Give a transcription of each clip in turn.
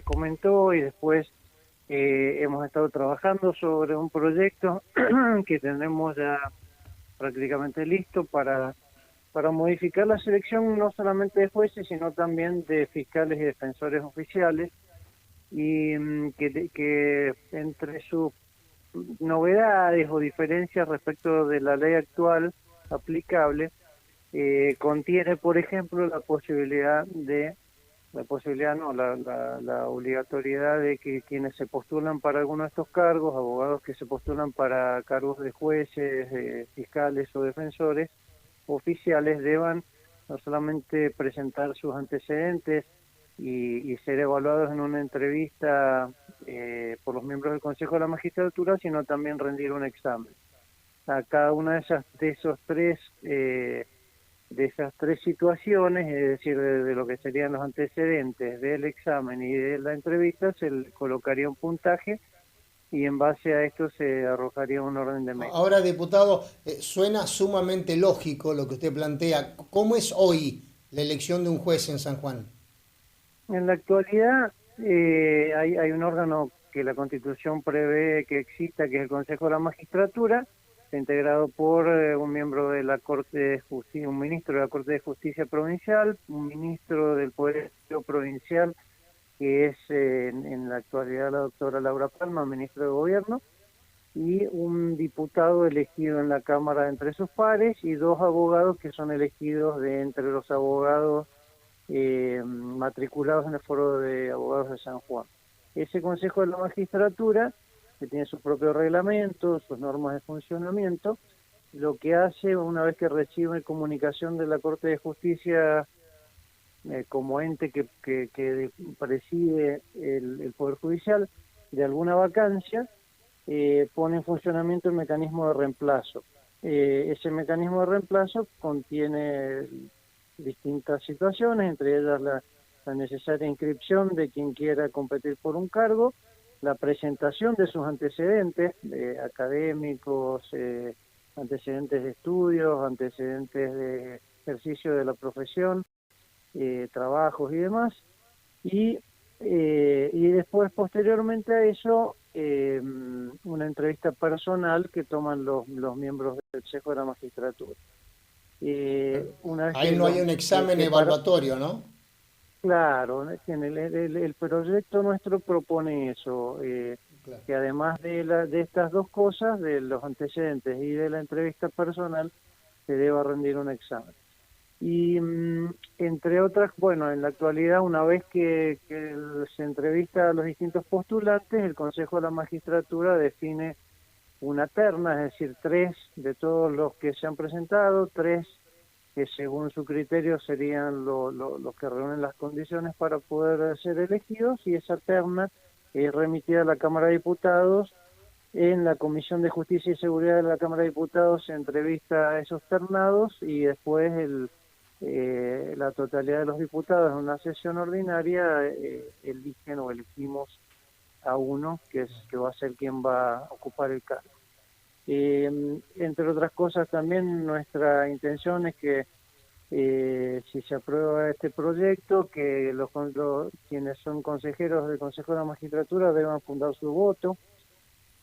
comentó, y después hemos estado trabajando sobre un proyecto que tenemos ya prácticamente listo para modificar la selección no solamente de jueces, sino también de fiscales y defensores oficiales, y que entre sus novedades o diferencias respecto de la ley actual aplicable, contiene, por ejemplo, la obligatoriedad de que quienes se postulan para alguno de estos cargos, abogados que se postulan para cargos de jueces, fiscales o defensores oficiales, deban no solamente presentar sus antecedentes y ser evaluados en una entrevista por los miembros del Consejo de la Magistratura, sino también rendir un examen. A cada una de esas tres situaciones, es decir, de lo que serían los antecedentes del examen y de la entrevista, se le colocaría un puntaje y en base a esto se arrojaría un orden de mérito. Ahora, diputado, suena sumamente lógico lo que usted plantea. ¿Cómo es hoy la elección de un juez en San Juan? En la actualidad hay un órgano que la Constitución prevé que exista, que es el Consejo de la Magistratura, integrado por un miembro de la Corte de Justicia, un ministro de la Corte de Justicia provincial, un ministro del Poder Ejecutivo provincial, que es en la actualidad la doctora Laura Palma, ministro de Gobierno, y un diputado elegido en la Cámara entre sus pares, y dos abogados que son elegidos de entre los abogados matriculados en el Foro de Abogados de San Juan. Ese Consejo de la Magistratura, que tiene su propio reglamento, sus normas de funcionamiento, lo que hace, una vez que recibe comunicación de la Corte de Justicia como ente que preside el Poder Judicial de alguna vacancia, pone en funcionamiento el mecanismo de reemplazo. Ese mecanismo de reemplazo contiene distintas situaciones, entre ellas la necesaria inscripción de quien quiera competir por un cargo, la presentación de sus antecedentes académicos, antecedentes de estudios, antecedentes de ejercicio de la profesión, trabajos y demás, y después, posteriormente a eso, una entrevista personal que toman los miembros del Consejo de la Magistratura. Una vez Ahí no hay un examen evaluatorio, ¿no? Claro, el proyecto nuestro propone eso, Claro. que además de estas dos cosas, de los antecedentes y de la entrevista personal, se deba rendir un examen. Y entre otras, bueno, en la actualidad, una vez que se entrevista a los distintos postulantes, el Consejo de la Magistratura define una terna, es decir, tres de todos los que se han presentado, tres que según su criterio serían los que reúnen las condiciones para poder ser elegidos, y esa terna es remitida a la Cámara de Diputados. En la Comisión de Justicia y Seguridad de la Cámara de Diputados se entrevista a esos ternados, y después la totalidad de los diputados en una sesión ordinaria eligen o elegimos a uno que va a ser quien va a ocupar el cargo. Entre otras cosas, también nuestra intención es que si se aprueba este proyecto, que quienes son consejeros del Consejo de la Magistratura deban fundar su voto,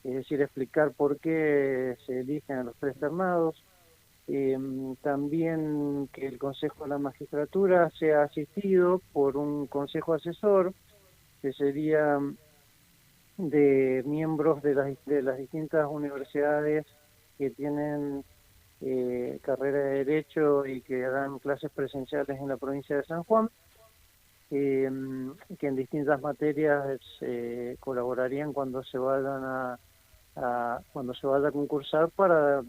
es decir, explicar por qué se eligen a los tres ternados. También que el Consejo de la Magistratura sea asistido por un consejo asesor, que sería de miembros de las distintas universidades que tienen carrera de Derecho y que dan clases presenciales en la provincia de San Juan, que en distintas materias colaborarían cuando se vayan cuando se vaya a concursar para,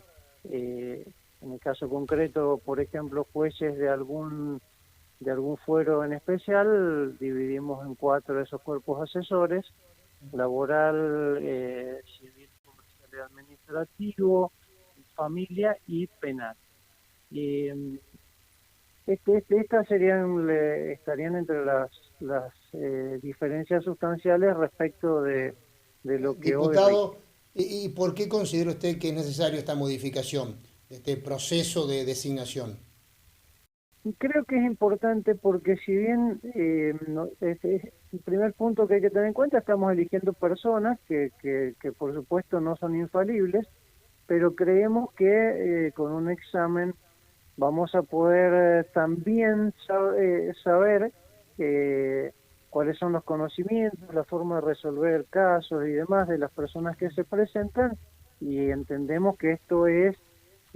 en el caso concreto, por ejemplo, jueces de algún fuero en especial, dividimos en cuatro de esos cuerpos asesores: laboral, civil, comercial y administrativo, familia y penal. Y estas estarían entre las diferencias sustanciales respecto de lo que hoy Diputado, ¿y por qué considera usted que es necesario esta modificación, este proceso de designación? Creo que es importante porque si bien el primer punto que hay que tener en cuenta, estamos eligiendo personas que por supuesto no son infalibles, pero creemos que con un examen vamos a poder también saber eh, cuáles son los conocimientos, la forma de resolver casos y demás de las personas que se presentan, y entendemos que esto es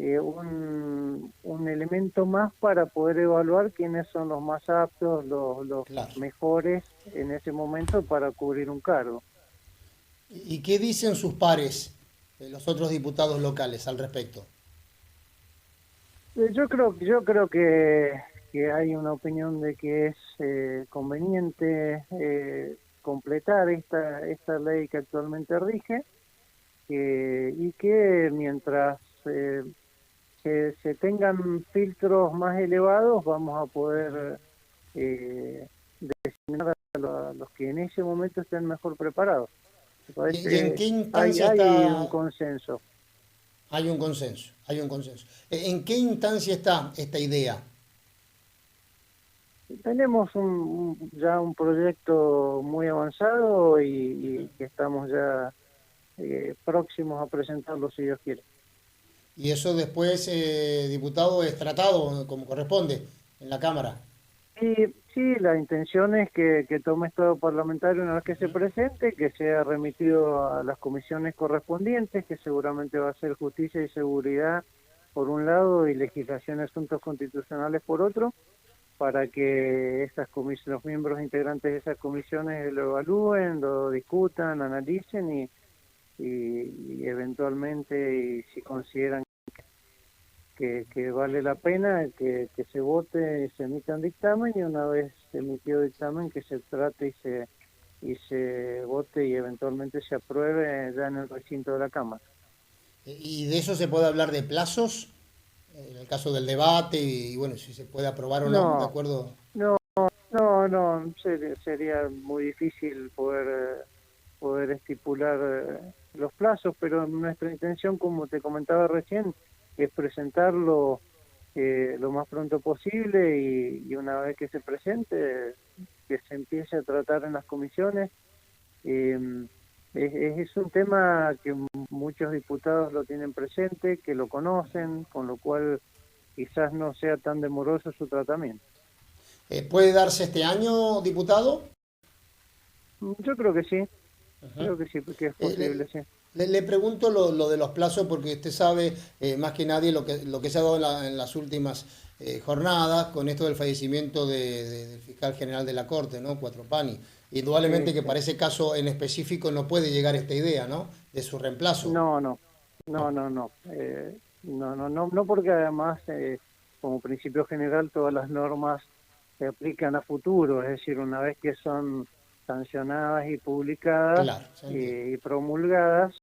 un elemento más para poder evaluar quiénes son los más aptos, los Claro. mejores en ese momento para cubrir un cargo. ¿Y qué dicen sus pares, los otros diputados locales, al respecto? Yo creo que hay una opinión de que es conveniente completar esta ley que actualmente rige, y que mientras se tengan filtros más elevados vamos a poder designar a los que en ese momento estén mejor preparados. Me parece Y en que qué hay, instancia hay un está? consenso. Hay un consenso, hay un consenso. ¿En qué instancia está esta idea? Tenemos ya un proyecto muy avanzado y que estamos ya próximos a presentarlo si Dios quiere. Y eso después, diputado, es tratado como corresponde en la Cámara. Y sí, la intención es que tome estado parlamentario una vez que se presente, que sea remitido a las comisiones correspondientes, que seguramente va a ser Justicia y Seguridad por un lado y Legislación y Asuntos Constitucionales por otro, para que los miembros integrantes de esas comisiones lo evalúen, lo discutan, analicen y eventualmente, y si consideran que vale la pena que se vote, se emita un dictamen, y una vez emitido dictamen que se trate y se vote y eventualmente se apruebe ya en el recinto de la Cámara. Y de eso se puede hablar de plazos, en el caso del debate, y bueno, si se puede aprobar o no, ¿de No, acuerdo? no, no, sería muy difícil poder estipular los plazos, pero nuestra intención, como te comentaba recién, es presentarlo lo más pronto posible, y una vez que se presente, que se empiece a tratar en las comisiones. Eh, es un tema que muchos diputados lo tienen presente, que lo conocen, con lo cual quizás no sea tan demoroso su tratamiento. ¿Puede darse este año, diputado? Yo creo que sí, Ajá. creo que sí, que es Eh, le, posible, sí. le pregunto lo de los plazos porque usted sabe más que nadie lo que se ha dado en las últimas jornadas con esto del fallecimiento del fiscal general de la Corte, ¿no? Cuatropani. Sí, Indudablemente que sí. para ese caso en específico no puede llegar esta idea, ¿no? De su reemplazo. No, no, No, no, no, no. No, porque además, como principio general, todas las normas se aplican a futuro, es decir, una vez que son sancionadas y publicadas claro, se entiende. y promulgadas,